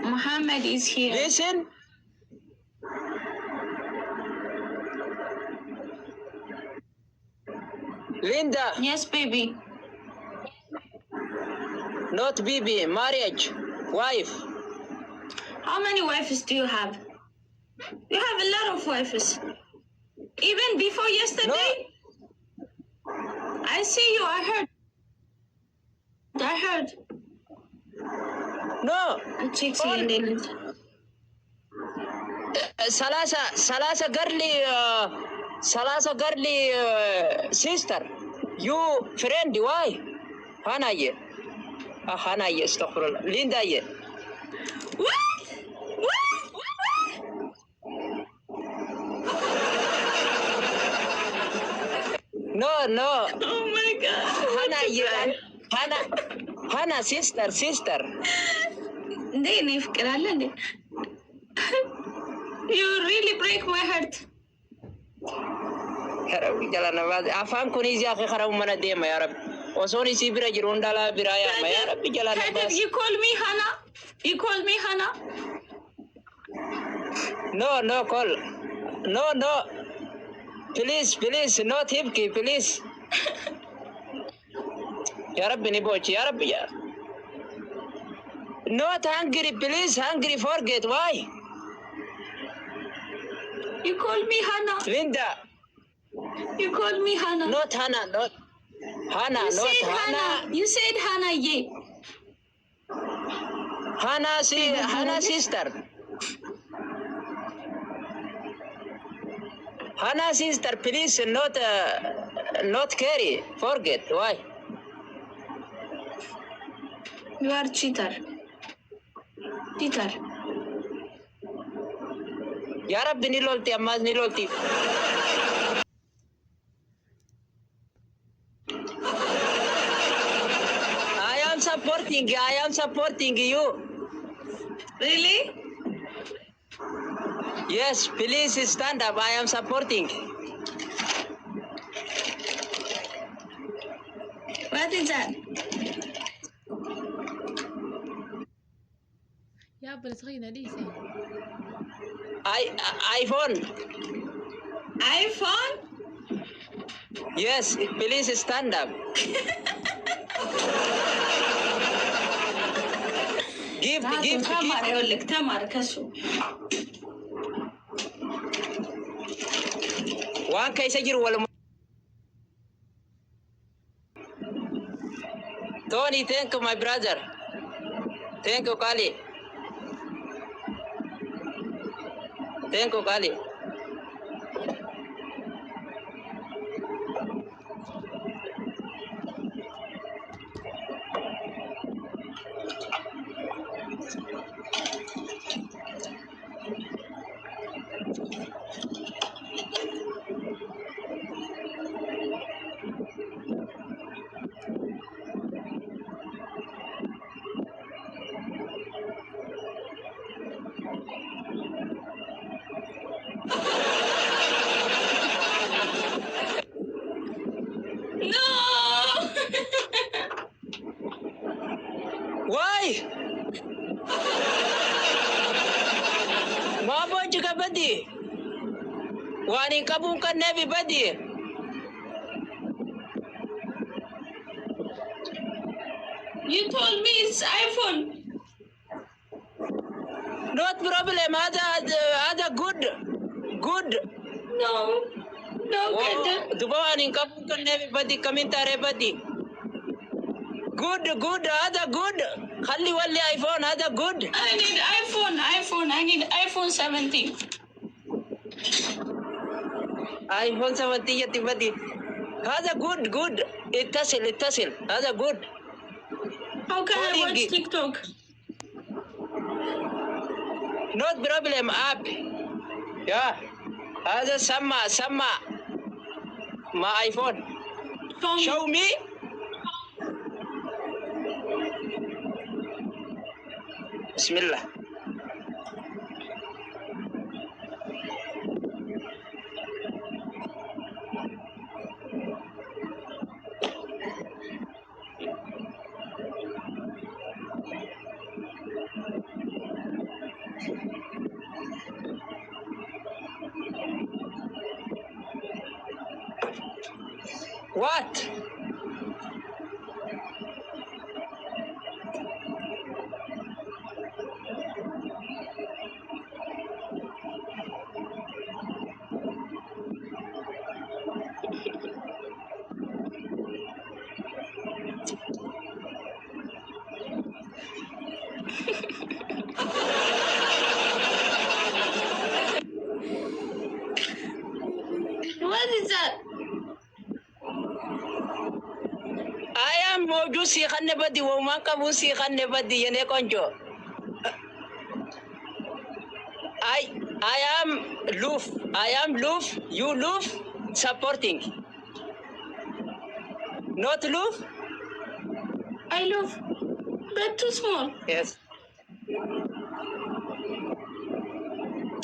Muhammad is here. Listen. Linda. Yes, baby. Not baby. Marriage. Wife. How many wives do you have? You have a lot of wives. Even before yesterday? No. I see you. I heard. No. Salasa girly sister. You friend why? Hana ye. Hana ye. Astaghfirullah. Linda ye. What? No. Oh my God. Hana ye. Hana sister. You really break my heart. Jalan afan kuni ya akhi kharam mana dema ya rab. Osoni sibira jirundala biraya ma ya rab jalan bas. You call me Hana? No call. No. Please, no tibki, please. Ya Rabbi ni bochi, ya Rabbi ya. Not hungry, please, hungry, forget, why? You call me Hana. Linda. You called me Hana. Not Hana, not Hana, you not said Hana. You said Hana, yeah. Hana sister. Hana sister, please, not carry, forget, why? You are cheater. Ya Rabbi nilolti, ammaz nilolti. I am supporting you. Really? Yes, please stand up. I am supporting. What is that? يا بلتغينا ليسي iPhone. Yes, please stand up. give. تمر كسو. وان كيس يجر ولا Tony, thank you, my brother. Thank you, Kali. No! Why? Mama juga badi. Wani kabung kan nevi badi. You told me it's iPhone. Not problem. Ada good. No, Kata. Dubawani kabung kan nevi badi kamintare badi. Good. Ada good. Khali wali iPhone. Ada good. I need iPhone. I need iPhone 17. iPhone 17 yati badi. Ada good. Ittasil. Ada good. How can I watch TikTok? Not problem app. Yeah. Ada sama. Ma iPhone. Show me. Bismillah. What? What is that? I am Moju Sikhan Nebadi, Womaka Busikhan Nebadi, Yene Konjo. I am Loof. I am Loof. You Loof supporting. Not Loof? I love, but too small. Yes.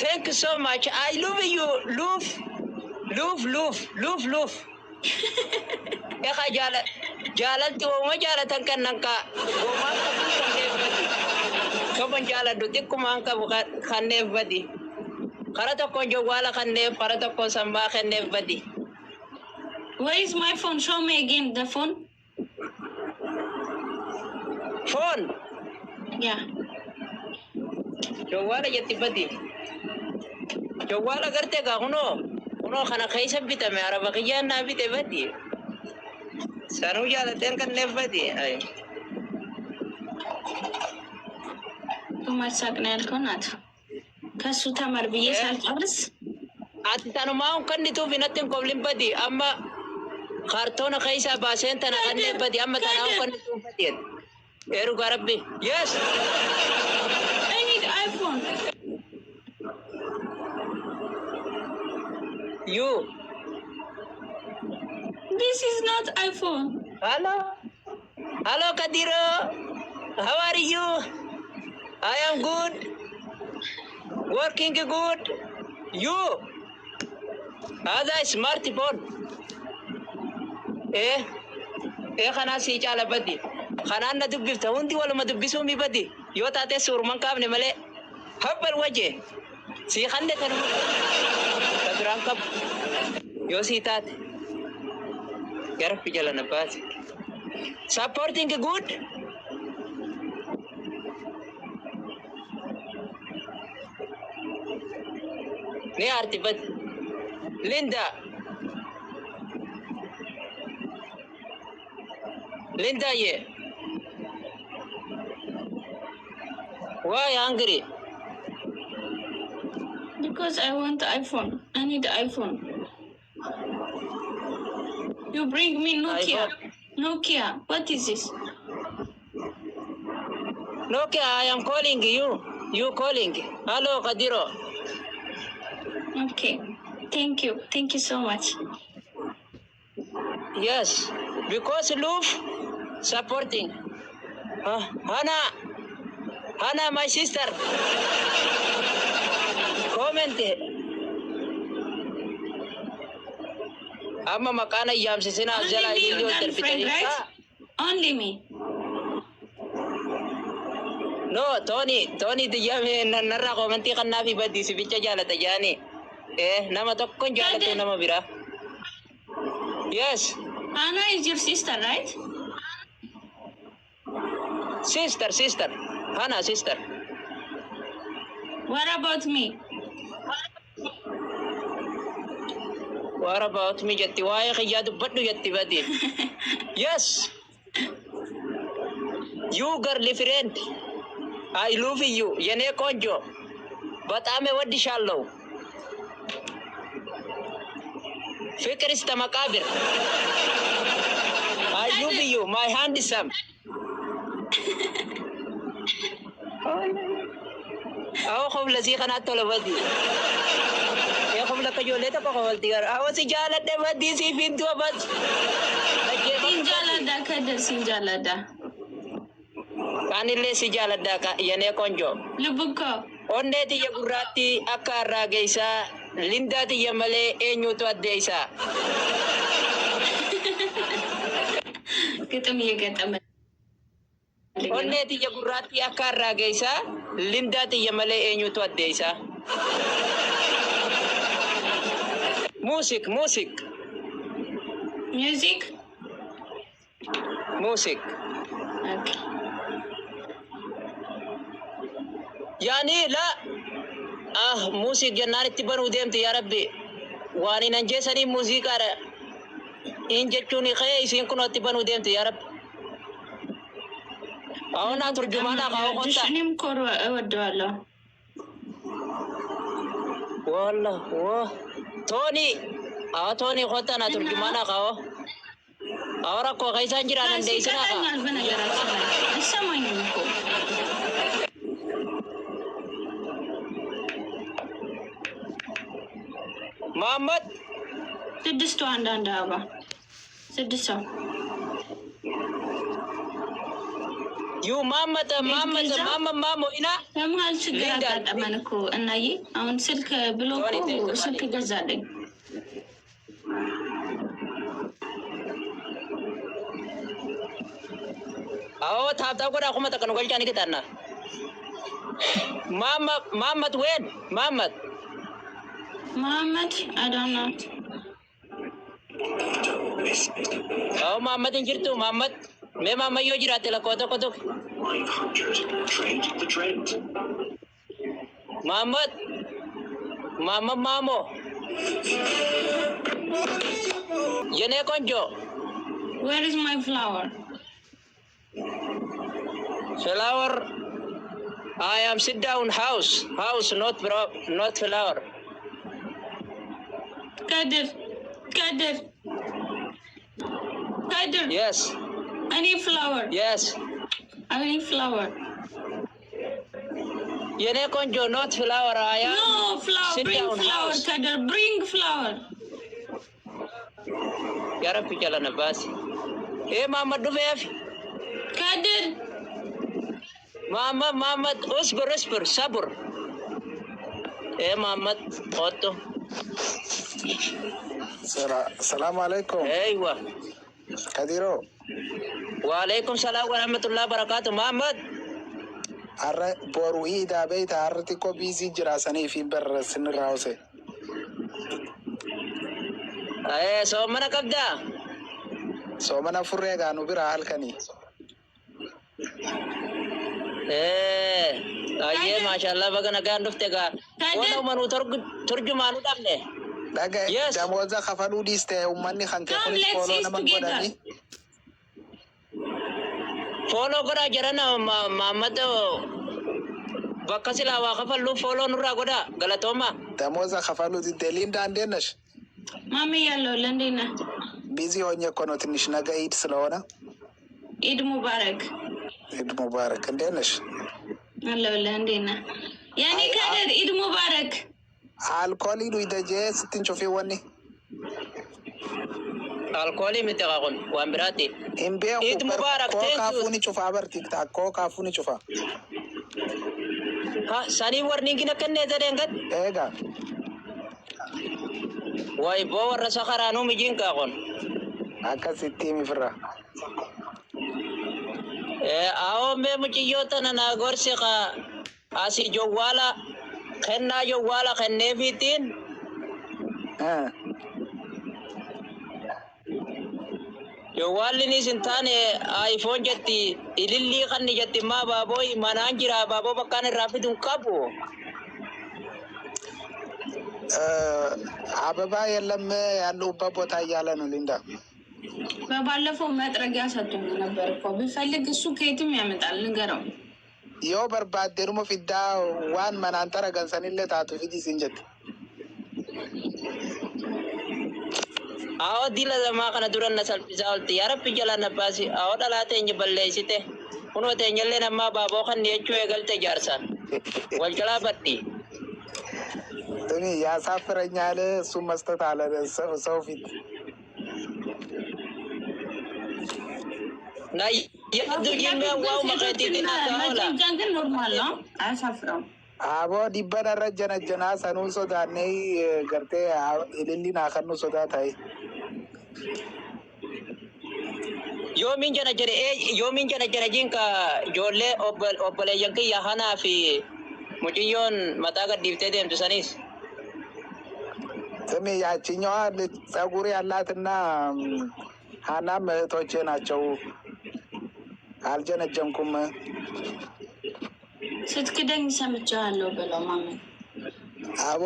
Thank you so much. I love you, Loof. Loof. Eka jalan tu oma jalan tangkan nangka. Gomangka bukan nebadi. Kapan jalan dutik kumangka bukan kan nebadi. Karata konjo wala kan neb, karata kon samba kan nebadi. Where is my phone? Show me again the phone. Phone. Yeah. Jawala jati badi. Jawala karte ka kuno kana kaisa bita me araba kiyan na bite badi. Sanu jala tangkan nebadi. Ay. Tumasak nail konat. Kasu tamar biye Yeah. salcabas. Ati tanu mau kan itu binatin koblin badi amma kartona kaisa basen tana kan nebadi amma tanau kan itu badi. Eru garabbi. Yes. I need iPhone. You. This is not iPhone. Hello Kadiro. How are you? I am good. Working good. You. Ada smartphone. Kana si chala badi. Kana na dubbifta hundi wala madubbisu mi badi. Yo tate surman kabne male. Habbal waje. Si khande tanu. Tadran kab. Yo si tate. Yarab pijala na basi. Supporting good. Ni arti bad. Linda. Linda ye. Why hungry? Because I want iPhone. I need iPhone. You bring me Nokia. Nokia. What is this? Okay, I am calling you. You calling. Hello, Kadiro. Okay. Thank you. Thank you so much. Yes, because love supporting. Hana, my sister. Comment. Amma makana yam se sina jala Only me, video your girlfriend, terpitani. right? Only me. No, Tony the yam narra commenti kan nabi badi si bicha jala tajani. Nama tokkon jala tu nama bira. Yes, Anna is your sister, right? sister. Hana, sister. What about me? What about me? Jati waya kaya dubbat nu jati badi. Yes. You girl friend. I love you. Yane konjo. But I'm a wadi shallow. Fikr is tamakabir. I love you. My handsome. Ako kung lasi ka na ito labadi. Kaya kung lakayolet ako kawal tigar. Ako si Jalat na badi si Pinto abad. Sinjalada kada sinjalada. Kanile si Jalat da ka yane konjo. Lubog ko. Onde ti yagurati akara gaisa. Linda ti yamale enyo to adde isa. Kita miya kita man. Onde ti yagurati akara gaisa. Linda ti yamale enyo to adde isa. Music. Music? Music. Okay. Yani la music jannaan itti banuu deemte yaa rabbi waan hin anjeessanii muuziqaadha in jechuun ka'ee isiin kun itti banuu deemte yaa rabbi አሁን turjumaadha qabu qotta እኔም እኮ እወደዋለሁ ወላ ቶኒ ቶኒ ቆጣ ና turjumaadha qabu አወራ እኮ ከይሳን ጅራ እንደ ይስና ይሰማኛል በነገራችን ላይ አይሰማኝም እኮ መሐመድ ስድስቱ አንዳንድ አበባ ስድስት ሰው ዩ መሐመድ ማሞ ኢና በመሀል ችግር አጋጠመን እኮ እናዬ አሁን ስልክ ብሎ እኮ ስልክ ገዛለኝ አዎ ታብታ ጎዳ ቆመ ተከኑ ገልጫኒ ከታና መሐመድ ወን መሐመድ I don't know. Oh, Muhammad injirtu Muhammad. Me mama yo jirate la koto koto. 500 trained the trend. Muhammad. Mama mamo. Yene konjo. Where is my flower? Flower. I am sit down house. House not flower. Kadir. Yes. I need flower. Yes. I need flower. Yene konjo not flower. I am. No flower. Sit Bring down flower, house. Kadir. Bring flower. Yara pichala na basi. Eh mama duvef. Kadir. Mama usbur sabur. Eh mama otto. Salaam alaikum. Aywa. Kadiro. Waalaikum salam wa rahmatullahi wa barakatuh. Muhammad. Arra boru ida beita arti ko busy jira sani fi bar sin rawse. So mana kabda? So mana furrega nu bira halkani. Aye mashallah baga nagaan dufte ga. Wana manu turjumanu dabne. Daga Yes. damoza kafalu diste ummanni khanke Come, kun let's follow eat naman together. godani. Follow kora jarana Muhammad bakka sila wa kafallu follow nurra goda galatoma. Damoza kafalu di delinda andenash. Mami yellow Londina. Busy honye kono tinish naga eid ስለሆነ Eid Mubarak. Eid Mubarak andenash. Hello Londina. Yani Kadir Eid Mubarak. Alcoholi du idaje sitin chofi wani. Alcohol mite kakon wa mirati. Imbe Eid Mubarak, ko thank you. kafuni chofa bar tiktak ko kafuni chofa. Ha sani warning kina kenne zadengat. Ega Wai bo warra sakaranu mijin kakon. akasitti mifra. Ao me muchiyota na nagorsi ka asi jowala kenna jowala kenne fitin. Jowalli ni sintane iPhone jetti ililli kanni jetti ma baboy mananjira babo bakkan rafidun kabu. አበባ የለም ያለሁበት ቦታ እያለ ነው ሊንዳ። በባለፈው መጥረጊያ ሰጥቶኝ ነበር እኮ ቢፈልግ እሱ ከየትም ያመጣል ንገረው። yoo barbaaddeeruma fiddaa waan manaan xaragan sanillee taatu fidii siin jette. Ao dila zama kana duran na salpisa olti ya rabbi jala na basi ao dalate nyi balleessite kuno te nyalle namma babo kan nechu egalte jarsan wal jala batti Tuni ያሳፍረኛል እሱ መስጠት አለ ሰው ፊት na yadu jinga wow makati dinataola መጠጃ ግን ኖርማል ነው አያሳፍረውም። aboo dhibbana irra janajjanaa sanuu sodaannee gartee ililli naa kannu sodaa ta'e. yomin jana jere jinka jolle obbole yanki yahana fi mujiyon mata ga difte dem tusanis ስሜ ያችኛዋ ጸጉር ያላትና ሀናም እህቶቼ ናቸው። አልጀነጀንኩም። ስትክደኝ ሰምቻለሁ ብለው ማመን አቦ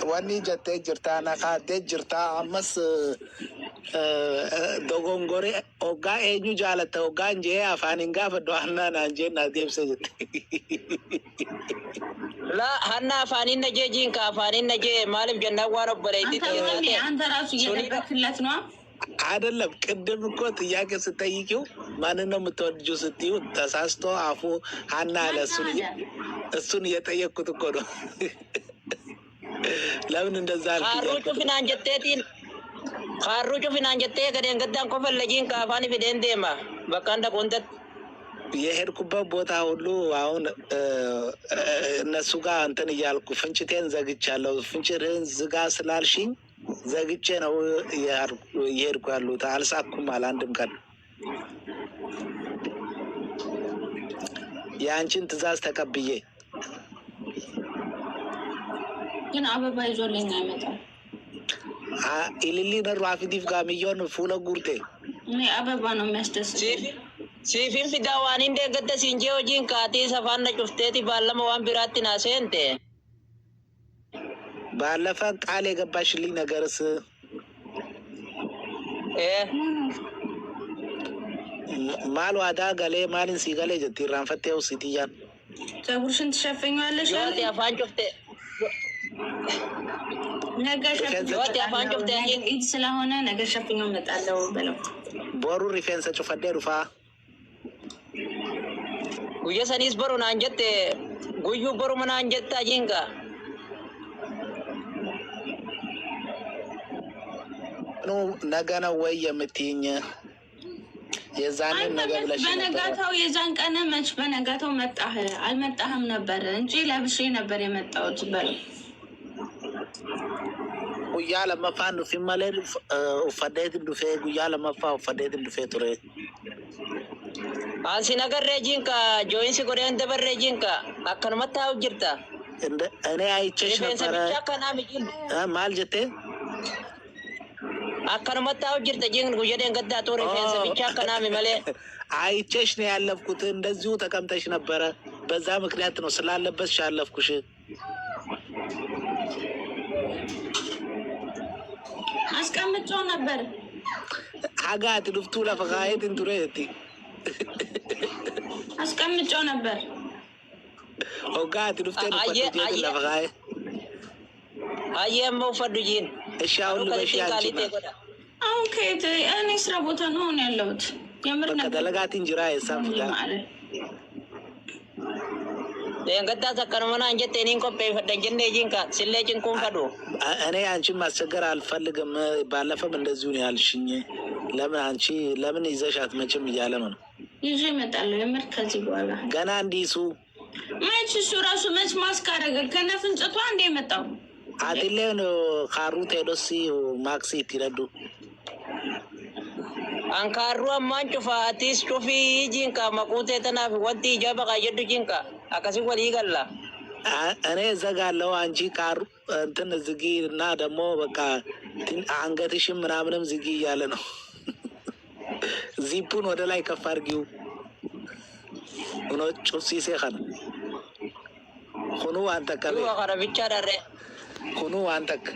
ወኒ ጀቴ ጅርታ ነካቴ ጅርታ አመስ ዶጎንጎሬ ኦጋ ኤኙ ጃለተ ኦጋ እንጄ አፋኒንጋ ፈዶሃና ናንጄ ናዴብሰ ጀቴ ላ ሀና አፋኒን ነጄ ጂንካ አፋኒን ነጄ ማለም ጀናዋ ነበረ አንተ ራሱ እየደበክለት ነው አይደለም። ቅድም እኮ ጥያቄ ስጠይቂው ማንን ነው የምትወድጂው ስትይው ተሳስቶ አፉ ሀና አለ። እሱን እየጠየቅኩት እኮ ነው። ለምን እንደዛ ካሩጩ ፊናንጀቴ ገደንገዳን ኮፈለጂን ከአፋኒ ፊደን ዴማ በቃ እንደ ቆንጠት የሄድኩበት ቦታ ሁሉ አሁን እነሱ ጋር እንትን እያልኩ ፍንጭቴን ዘግቻለሁ። ፍንጭትህን ዝጋ ስላልሽኝ ዘግቼ ነው እየሄድኩ ያሉት። አልሳኩም አለ አንድም ቀን የአንቺን ትእዛዝ ተቀብዬ። ግን አበባ ይዞልኝ አይመጣም። ኢሊሊ ነሩ አፊዲፍ ጋር ሚሊዮን ፉለ ጉርቴ እኔ አበባ ነው የሚያስደስተኝ። ሲፊን ፊዳዋን እንደ ገደ ሲንጄ ወጂን ካቲ ሰፋነ ጩፍቴቲ ባለመ ዋን ቢራቲ ናሴንቴ ባለፈ ቃል የገባሽልኝ ነገርስ ማል ዋዳ ገሌ ማልን ሲገሌ ጀቲ ራንፈቴው ሲቲያን ጸጉርሽን ትሸፈኛለሽ ዮቲ አፋን ጩፍቴ ነገ ሸፍኛው ኢድ ስለሆነ ነገ ሸፍኛው መጣለው በለው ቦሩ ሪፌንሰ ጩፈዴ ሩፋ ጉየ ሰኒስ ቦሩ ናንጀቴ ጉዩ ቦሩ መና አንጀታ ጂንጋ ነው ነገ ነው ወይ የምትይኝ? የዛንን ነገ ብለሽ በነጋታው የዛን ቀን መች በነጋታው መጣህ? አልመጣህም ነበር እንጂ ለብሼ ነበር የመጣሁት በለው ጉያ ለመፋን ዱፊ ማለል ኡፈዴት ዱፌ ጉያ ለመፋ ኡፈዴት ዱፌ ቱሬ አንሲ ነገር ሬጂንካ ጆይንስ ጎዴ እንደ በሬጂንካ አከን መታው ጅርታ እንደ እኔ አይቼሽ ነበር ማል ጀቴ አከን መታው ጅርታ ጂን ጉየደ እንገዳ ቶሬ ፌንስ ብቻ ከናሚ መለ አይቼሽ ነው ያለፍኩት። እንደዚሁ ተቀምጠሽ ነበረ። በዛ ምክንያት ነው ስላለበስሽ ያለፍኩሽ። አስቀምጬው ነበር አጋት ዱፍቱ ለፈጋየት እንቱሬቲ አስቀምጬው ነበር ኦጋት ዱፍቴ ለፈጋየት ለፈጋየ አየም ወፈዱጂን እሺ አሁን ለበሽ ያንቺ አሁን ከየት እኔ ስራ ቦታ ነው ያለሁት። የምር ነበር ከደለጋት እንጅራ የሳፍጋ የንገዳ ተከረመና አንጀት እኔን ኮፔ ፈደንጀነ ጂንካ ሲሌጅን ኮንፈዱ እኔ አንቺን ማስቸገር አልፈልግም። ባለፈም እንደዚሁ ነው ያልሽኝ። ለምን አንቺ ለምን ይዘሽ አትመጭም እያለ ነው። ይዤ እመጣለሁ። የምር ከዚህ በኋላ ገና እንዲሱ መች እሱ ራሱ መች ማስካረገ ከነፍንጭቷ እንደ መጣው አድሌን ካሩ ቴዶሲ ማክሲ ይረዱ አንካሩ አማን ጩፋቲስ ጩፊ ጂንካ መቁቴ ተናፍ ወንቲ ጀበ ቀየዱ ጂንካ አካሲ ወሊ ገላ እኔ ዘጋለው አንቺ ካሩ እንትን ዝጊ እና ደግሞ በቃ አንገትሽም ምናምንም ዝጊ እያለ ነው። ዚፑን ወደ ላይ ከፍ አድርጊው። ሆኖ ጩሲሴ ኸነ ሆኖ አንተከ ወቀረ ብቻ ዳረ ሆኖ አንተከ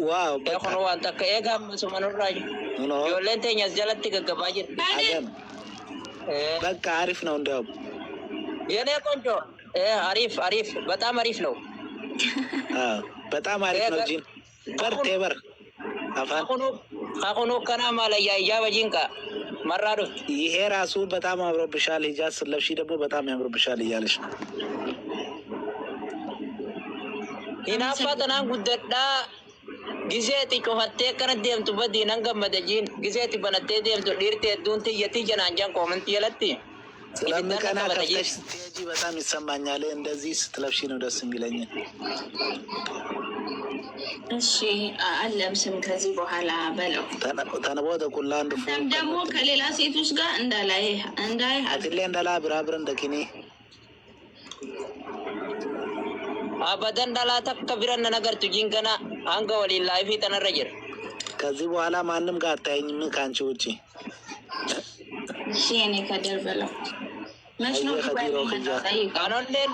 ዋው ሆኖ አንተከ ኤጋም ሰመኑራጅ ዮለንተኛ ጀለቲ ገገባጅ በቃ አሪፍ ነው። እንደውም የኔ ቆንጆ አሪፍ አሪፍ በጣም አሪፍ ነው። በጣም አሪፍ ነው። ጂን በርቴ በር አፋን አሁን ከና ማለያ ያበጂንካ መራዱ ይሄ ራሱ በጣም አምሮብሻል። ሂጃብ ስለብሺ ደግሞ በጣም ያምሮብሻል እያለሽ ነው። ኢናፋተና ጉደዳ ጊዜቲ ጮኸቴ ከነደምቱ በዲናን ገመደጂን ጊዜቲ በነቴ ደምቱ ዲርቴ ዱንቲ የቲጀናንጃን ኮመንት የለቲ ስለምቀና ከፍተሽ ስትሄጂ በጣም ይሰማኛል። እንደዚህ ስትለብሺ ነው ደስ የሚለኝ። እሺ አለብስም ከዚህ በኋላ በለው ተነበወ ተቁላ አንዱ ደግሞ ከሌላ ሴቶች ጋር እንዳይ አትሌ እንዳላ ብራብር እንደኪኒ አበደን ዳላ ተከብረን ነገር ትጂንከና አንገ ወሊ ላይፍ ተነረጀር ከዚህ በኋላ ማንም ጋር አታየኝም ካንቺ ውጪ። እሺ እኔ ከደር በለው መች ነው አኖለን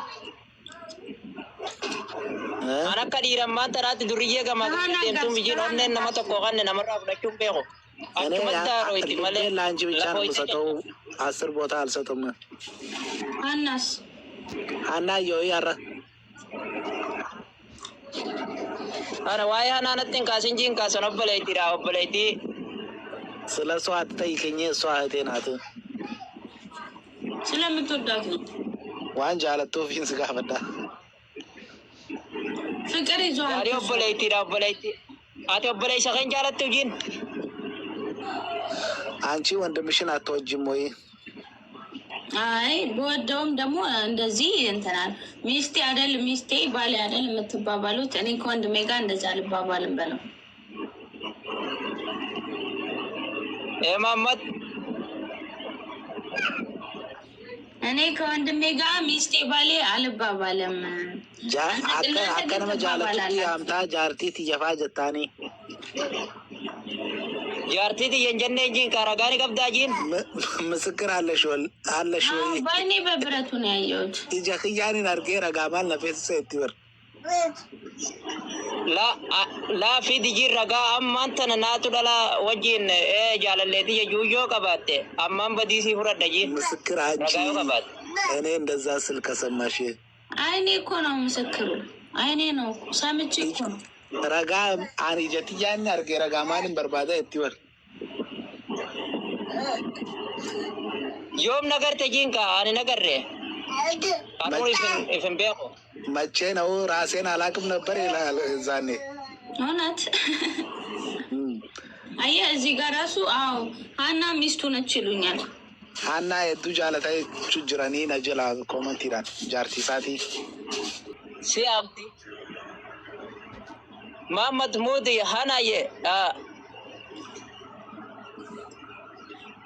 አና ከዲረማ ተራት ዱርዬ ገማ ደምቱም ቢጂ ኦነን ነማ ተቆቀን ነመራ ፍለቹም ቤቆ እኔ ለአንቺ ብቻ ነው የምሰጠው። 10 ቦታ አልሰጥም። አናስ አና ዮይ አረ አረ ዋያ ናነትን ካስንጂን ካሰነበለይቲ ዳወበለይቲ ስለሷ አትጠይቀኝ። እሷ እህቴ ናት። ስለምትወዳት ነው። ዋንጃ አለቶ ፊንስ ጋር ፈዳ ፍቅር ይዟል። አሪዮ በለይቲ ዳወበለይቲ አቶ በለይ ሰከንጃ አለቶ ጂን አንቺ ወንድምሽን አትወጂም ወይ? አይ በወደውም ደግሞ እንደዚህ እንትናል ሚስቴ አይደል ሚስቴ ባሌ አይደል የምትባባሉት። እኔ ከወንድሜ ጋር እንደዛ አልባባልም በለው። ማመት እኔ ከወንድሜ ጋር ሚስቴ ባሌ አልባባልም። አከነ መጃለቲ አምታ ጃርቲት ይፋ ጀታኒ ጃርቲት የንጀነ እንጂ ካራጋኒ ቀብዳጂን ምስክር አለሽ ወይ? ባይኔ በብረቱ ነው ያየሁት። ይጃክያኒን አርጌ ረጋማል ነፌስ ሰይትበር ላ ፊድ ጂር ረጋ አማንተን ናቱ ደላ ወጂን ጃለሌቲ የጁዮ ቀባቴ አማን በዲሲ ፍረደጂ ምስክር አንቺ እኔ እንደዛ ስል ከሰማሽ አይኔ እኮ ነው ምስክሩ። አይኔ ነው ሰምቼ እኮ ነው ረጋ አኒ ጀትያኒ አርጌ ረጋማልን በርባዳ እትወር ዮም ነገር ተጂንካ አኒ ነገሬ አኑ ኢፍን ቤቆ መቼ ነው ራሴን አላቅም ነበር ይላል ዛኔ እውነት። አየህ እዚህ ጋር ራሱ አዎ ሀና ሚስቱ ነች ይሉኛል። ሀና የዱ ጃለታይ ቹጅራኒ ነጀላ ኮመንት ይላል ጃርቲ ሳቲ ሲአብቲ ማመት ሙዲ ሀናዬ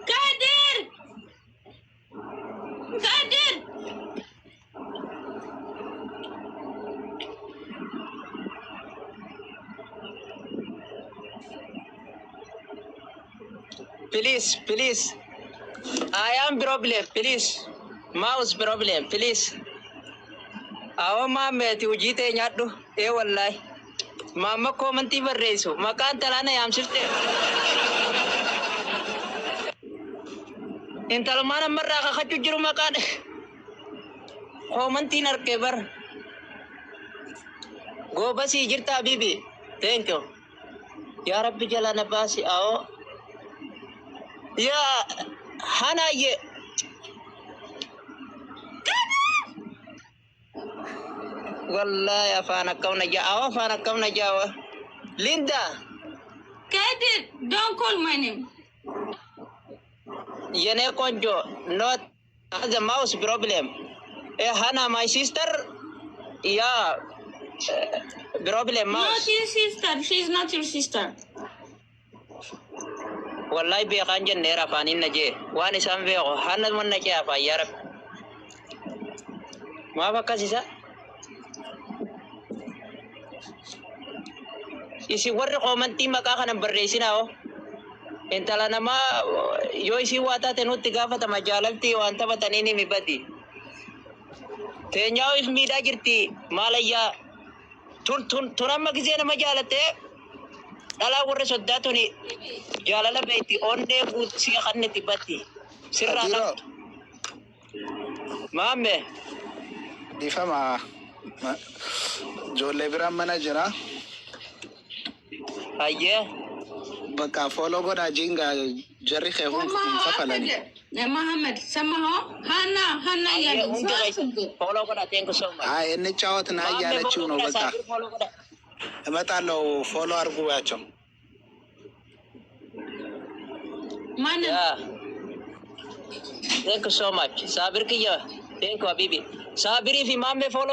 ከድር please I am problem please mouse problem please awa mameti ujite nyaddu wallahi mama commenti barreesu makan talana yamsifte intal mana marra ka khaju jiru makan commenti narke bar go basi jirta bibi thank you ya rabbi jala nabasi ao ya hana ye wallahi afana kauna jawa afana kauna jawa Linda Kadir, don't call my name. yene konjo not the mouse problem hana my sister yeah problem mouse Not your sister. She's not your sister. wallahi be kanjen nera fanin naje wani sambe ko hanan mon naje afa yarab ma bakasisa isi warre komanti makakanan barresina o entala nama yo isi wata tenutti gafata majalalti wanta batanini mibadi tenyao if mida jirti malaya tunamma gizena majalate dala warre soddatuni jalala beiti onde butsi kanne tibati sirrana mamme difama jolle biram mana jira aye በቃ ፎሎ ጎዳ ጂንጋ ጀሪ ኸሁን ሰፈላኒ መሐመድ ሰማኸው? ሀና ያለው ፎሎ ጎዳ ቴንክ ሶ ማች አይ እንጫወትና እያለችው ነው። በቃ እመጣለሁ። ፎሎ አድርጉያቸው። ማን ቴንክ ሶ ማች ሳብር ክያ ቴንክ ሀቢቢ ሳብሪ ፊ ማሜ ፎሎ